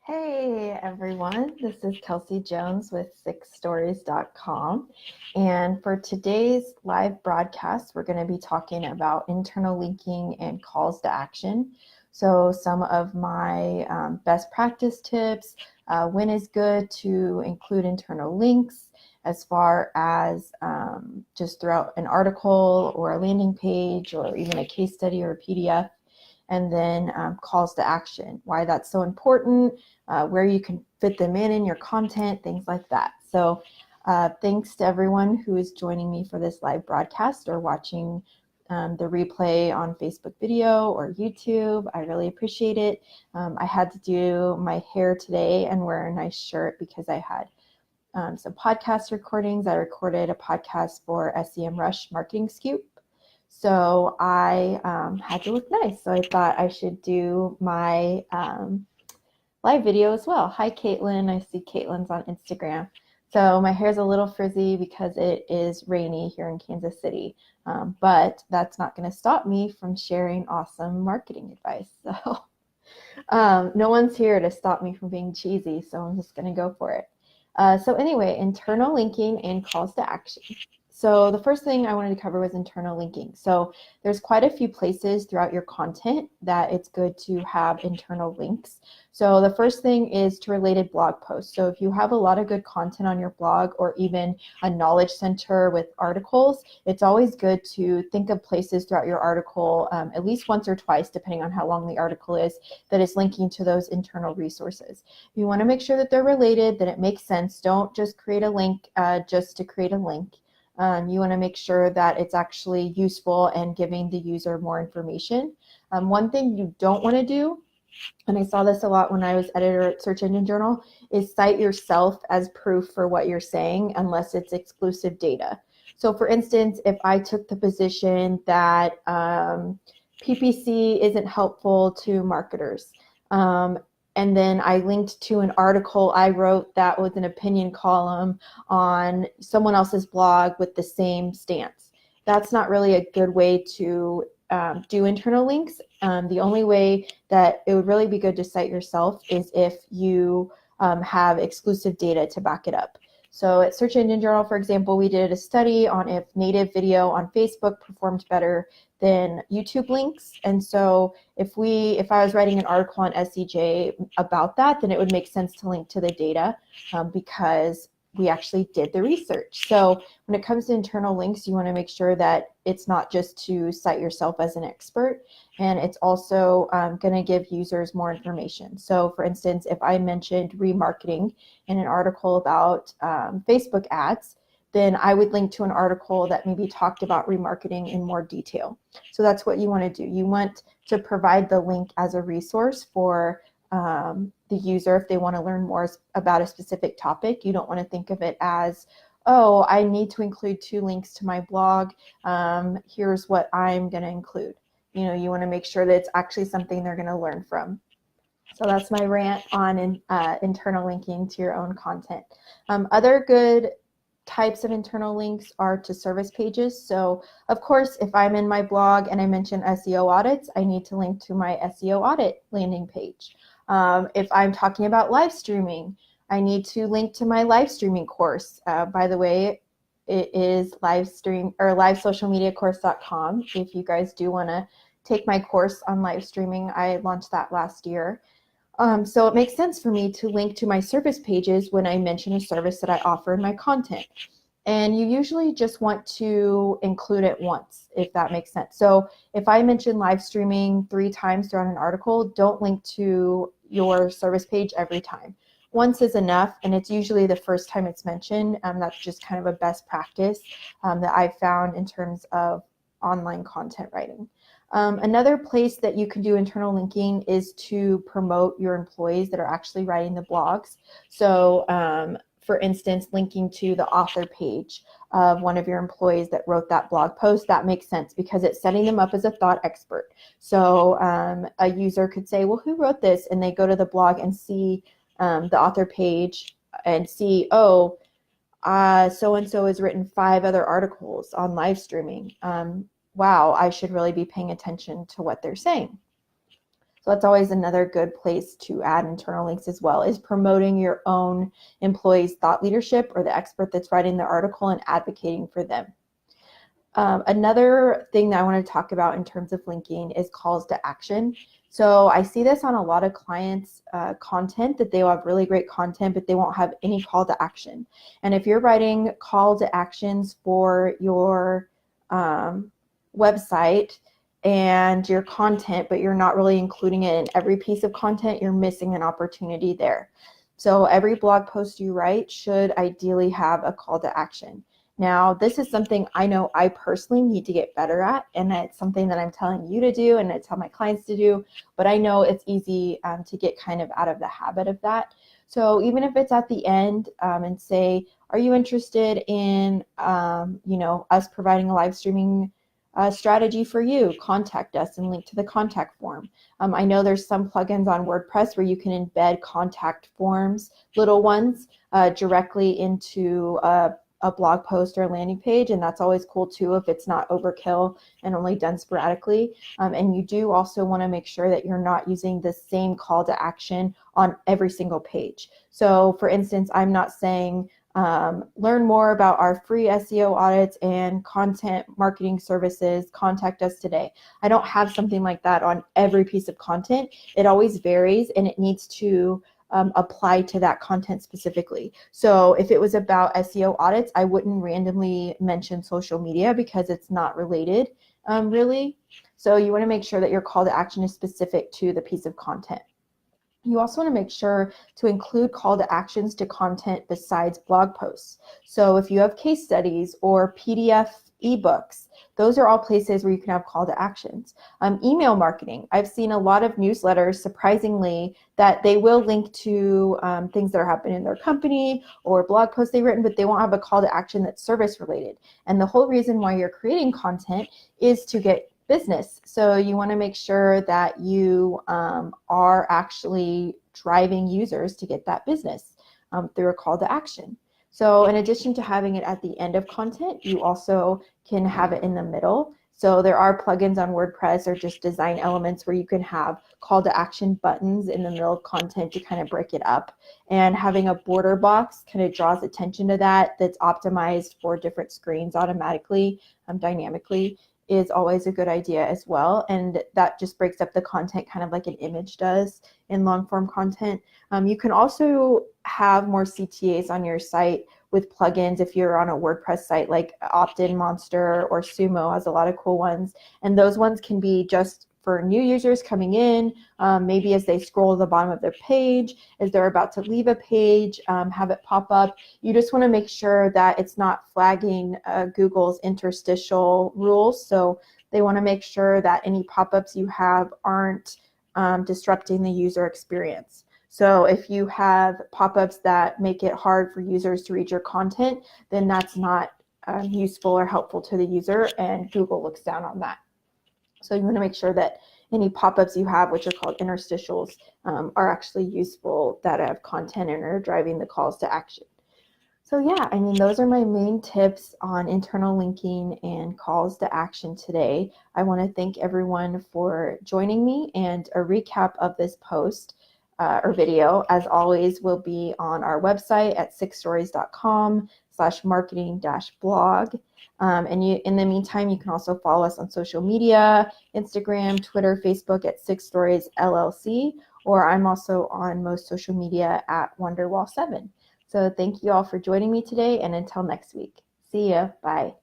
Hey everyone, this is Kelsey Jones with sixstories.com, and for today's live broadcast we're going to be talking about internal linking and calls to action. So some of my best practice tips, when is good to include internal links as far as just throughout an article or a landing page or even a case study or a PDF, and then calls to action, why that's so important, where you can fit them in your content, things like that. So thanks to everyone who is joining me for this live broadcast or watching the replay on Facebook video or YouTube. I really appreciate it. I had to do my hair today and wear a nice shirt because I had some podcast recordings. I recorded a podcast for SEMrush Marketing Scoop. So I had to look nice. So I thought I should do my live video as well. Hi, Caitlin. I see Caitlin's on Instagram. So my hair's a little frizzy because it is rainy here in Kansas City. But that's not going to stop me from sharing awesome marketing advice. So no one's here to stop me from being cheesy. So I'm just going to go for it. So anyway, internal linking and calls to action. So the first thing I wanted to cover was internal linking. So there's quite a few places throughout your content that it's good to have internal links. So the first thing is to related blog posts. So if you have a lot of good content on your blog or even a knowledge center with articles, it's always good to think of places throughout your article, at least once or twice, depending on how long the article is, that is linking to those internal resources. You want to make sure that they're related, that it makes sense. Don't just create a link just to create a link. You want to make sure that it's actually useful and giving the user more information. One thing you don't want to do, and I saw this a lot when I was editor at Search Engine Journal, is cite yourself as proof for what you're saying unless it's exclusive data. So for instance, if I took the position that PPC isn't helpful to marketers, and then I linked to an article I wrote that was an opinion column on someone else's blog with the same stance. That's not really a good way to do internal links. The only way that it would really be good to cite yourself is if you have exclusive data to back it up. So at Search Engine Journal, for example, we did a study on if native video on Facebook performed better than YouTube links. And so if I was writing an article on SEJ about that, then it would make sense to link to the data because we actually did the research. So when it comes to internal links, you want to make sure that it's not just to cite yourself as an expert, and it's also going to give users more information. So for instance, if I mentioned remarketing in an article about Facebook ads, then I would link to an article that maybe talked about remarketing in more detail. So that's what you want to do. You want to provide the link as a resource for the user if they want to learn more about a specific topic. You don't want to think of it as, oh, I need to include 2 links to my blog. Here's what I'm going to include. You want to make sure that it's actually something they're going to learn from. So that's my rant on internal linking to your own content. Other good types of internal links are to service pages. So of course, if I'm in my blog and I mention SEO audits, I need to link to my SEO audit landing page. If I'm talking about live streaming, I need to link to my live streaming course. By the way, it is livesocialmediacourse.com. If you guys do want to take my course on live streaming, I launched that last year. So it makes sense for me to link to my service pages when I mention a service that I offer in my content. And you usually just want to include it once, if that makes sense. So if I mention live streaming 3 times throughout an article, don't link to your service page every time. Once is enough, and it's usually the first time it's mentioned. That's just kind of a best practice that I've found in terms of online content writing. Another place that you can do internal linking is to promote your employees that are actually writing the blogs. So for instance, linking to the author page of one of your employees that wrote that blog post, that makes sense because it's setting them up as a thought expert. So a user could say, well, who wrote this? And they go to the blog and see the author page and see, oh, so-and-so has written 5 other articles on live streaming. Wow, I should really be paying attention to what they're saying. So that's always another good place to add internal links as well, is promoting your own employees' thought leadership or the expert that's writing the article and advocating for them. Another thing that I want to talk about in terms of linking is calls to action. So I see this on a lot of clients' content, that they will have really great content, but they won't have any call to action. And if you're writing call to actions for your website and your content, but you're not really including it in every piece of content, you're missing an opportunity there. So every blog post you write should ideally have a call to action. Now, this is something I know I personally need to get better at, and it's something that I'm telling you to do, and I tell my clients to do, but I know it's easy to get kind of out of the habit of that. So even if it's at the end and say, are you interested in, us providing a live streaming strategy for you? Contact us, and link to the contact form. I know there's some plugins on WordPress where you can embed contact forms, little ones, directly into a blog post or a landing page, and that's always cool too if it's not overkill and only done sporadically. And you do also want to make sure that you're not using the same call to action on every single page. So for instance, I'm not saying learn more about our free SEO audits and content marketing services, contact us today. I don't have something like that on every piece of content. It always varies, and it needs to apply to that content specifically. So if it was about SEO audits, I wouldn't randomly mention social media because it's not related really. So you want to make sure that your call to action is specific to the piece of content. You also want to make sure to include call to actions to content besides blog posts. So if you have case studies or PDF ebooks, those are all places where you can have call to actions. Email marketing. I've seen a lot of newsletters, surprisingly, that they will link to things that are happening in their company or blog posts they've written, but they won't have a call to action that's service related. And the whole reason why you're creating content is to get business. So you want to make sure that you are actually driving users to get that business through a call to action. So in addition to having it at the end of content, you also can have it in the middle. So there are plugins on WordPress or just design elements where you can have call to action buttons in the middle of content to kind of break it up. And having a border box kind of draws attention to that, that's optimized for different screens automatically, dynamically, is always a good idea as well. And that just breaks up the content kind of like an image does in long form content. You can also have more CTAs on your site with plugins if you're on a WordPress site, like Opt-in Monster or Sumo has a lot of cool ones. And those ones can be just for new users coming in, maybe as they scroll to the bottom of their page, as they're about to leave a page, have it pop up. You just want to make sure that it's not flagging Google's interstitial rules. So they want to make sure that any pop-ups you have aren't disrupting the user experience. So if you have pop-ups that make it hard for users to read your content, then that's not useful or helpful to the user, and Google looks down on that. So you want to make sure that any pop-ups you have, which are called interstitials, are actually useful, that have content and are driving the calls to action. So yeah, I mean, those are my main tips on internal linking and calls to action today. I want to thank everyone for joining me, and a recap of this post or video, as always, will be on our website at sixstories.com/marketing-blog. And in the meantime, you can also follow us on social media, Instagram, Twitter, Facebook at 6 Stories LLC, or I'm also on most social media at Wonderwall7. So thank you all for joining me today, and until next week. See ya. Bye.